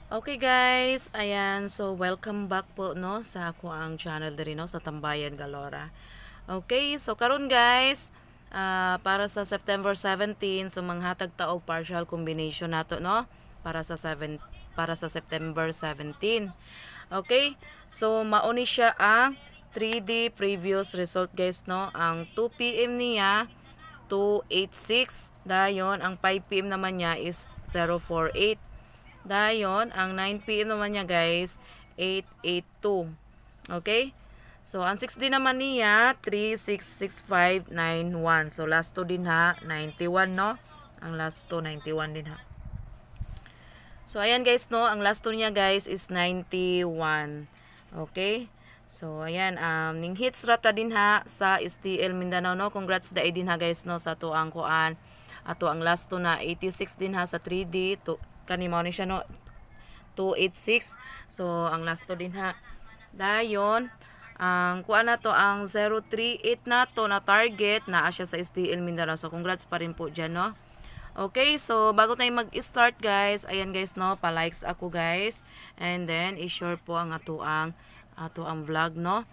Okay guys, ayan, so welcome back po no sa ako ang channel diri no sa Tambayan Galora. Okay, so karon guys, para sa September 17, so manghatag ta og partial combination nato no para sa September 17. Okay, so mauni siya ang 3D previous result guys no. Ang 2 PM niya 286, dayon ang 5 PM naman niya is 048. Dayon, ang 9 PM naman niya guys, 882. Okay? So, ang 6D naman niya, 366591. So, last 2 din ha, 91 no? Ang last 2, 91 din ha. So, ayan guys no, ang last 2 niya guys is 91. Okay? So, ayan, ning hits rata din ha sa STL Mindanao no. Congrats dai din ha guys no sa to ang kuan. Ato ang last 2 na 86 din ha sa 3D. Kanimaw ni siya no 286. So ang last to din ha. Dayon ang kuan na to ang 038 na to na target na siya sa STL Mindanao. So congrats pa rin po diyan no. Okay, so bago tayo mag-start guys, ayan guys no, pa-likes ako guys. And then i-share po ang ato ang vlog no.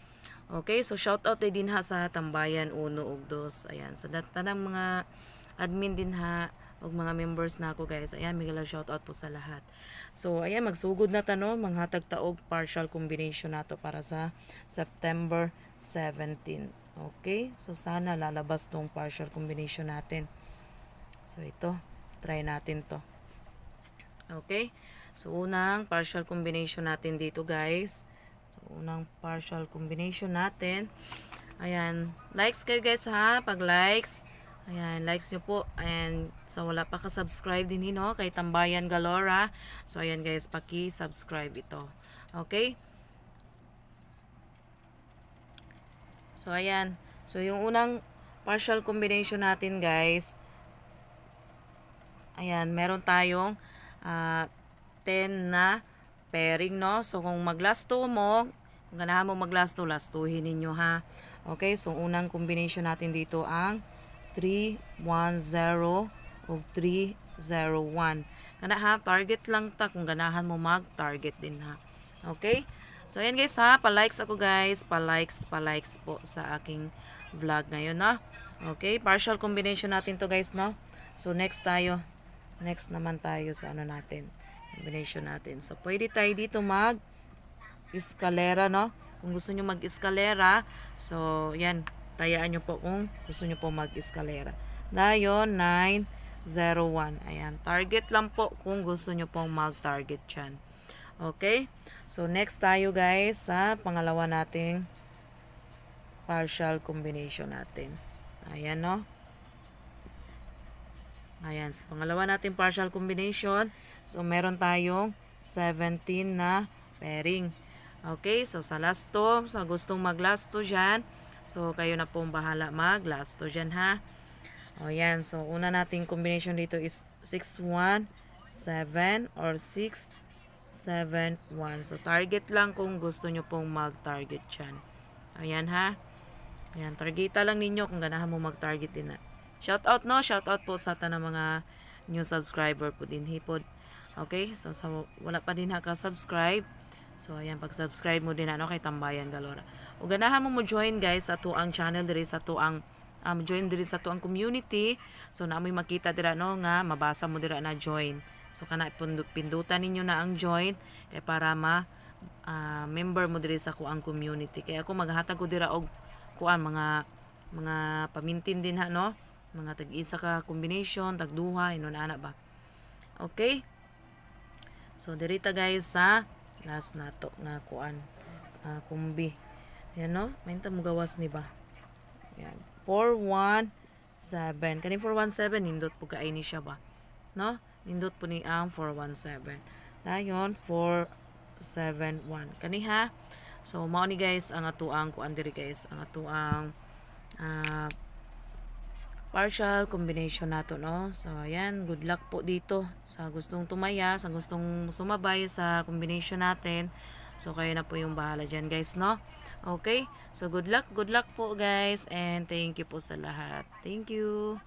Okay, so shout out din ha sa Tambayan 1 ug 2. Ayan, so tanang mga admin din ha og mga members na ako guys. Ayan, mega shout out po sa lahat. So ayan, magsugod na tano, manghatag taog partial combination nato para sa September 17. Okay? So sana lalabas tong partial combination natin. So ito, try natin to. Okay? So unang partial combination natin dito guys. So unang partial combination natin. Ayan, likes kayo guys ha, pag likes. Ayan, likes nyo po. And so wala pa ka-subscribe din no kay Tambayan Galora. So ayan guys, paki-subscribe ito. Okay? So ayan. So yung unang partial combination natin guys. Ayan, meron tayong 10 na pairing no. So kung mag-last 2 mo, kung ganahan mo mag-last 2, last 2hin ninyo ha. Okay, so unang combination natin dito ang 310 o 301. Kana ha, target lang ta kung ganahan mo mag-target din ha. Okay? So ayan guys ha, pa-likes ako guys, pa-likes po sa aking vlog ngayon na. Okay, partial combination natin to guys no. So next naman tayo sa ano natin, combination natin. So pwede tayo dito mag-eskalera no. Kung gusto niyo mag-eskalera, so yan, tayaan nyo po kung gusto nyo po mag-eskalera. Dayon, 901. Ayan. Target lang po kung gusto nyo pong mag-target dyan. Okay? So, next tayo guys sa pangalawa nating partial combination natin. Ayan, no? Ayan. Sa pangalawa nating partial combination, so, meron tayong 17 na pairing. Okay? So, sa last 2, sa gustong mag-last 2 dyan, so, kayo na pong bahala mag-last 2 dyan, ha? O, yan. So, una nating combination dito is 617 or 671. So, target lang kung gusto nyo pong mag-target dyan. Ayan, ha? Ayan, targeta lang ninyo kung ganahan mo mag-target din na. Shout out, no? Shout out po sa tanang mga new subscriber po din, hipod. Okay? So, wala pa din ka-subscribe. So, ayan, pag-subscribe mo din kay Tambayan Galora. O ganahan mo join guys sa to ang channel diri sa to ang join diri sa to ang community. So naamoy makita dira no nga mabasa mo dira na join. So kana pindutan ninyo na ang join kay para member mo diri sa ko ang community. Kaya ako maghatag ko dira og kuan mga pamintin din ha no. Mga tag-isa ka combination, tagduha inon ana ba. Okay? So dirita guys sa last nato nga kuan kumbi. Yan no, mainta mo gawas ni ba? Yan. 417. Kani 417 nindot po kaay ni siya ba? No? Nindot po ni ang 417. Dayon 471. Kani ha. So mao ni guys ang atuang kuan diri guys, ang atuang partial combination nato no. So ayan, good luck po dito sa gustong tumaya, sa gustong sumabay sa combination natin. So kayo na po yung bahala dyan guys no. Okay, so good luck po guys, and thank you po sa lahat. Thank you.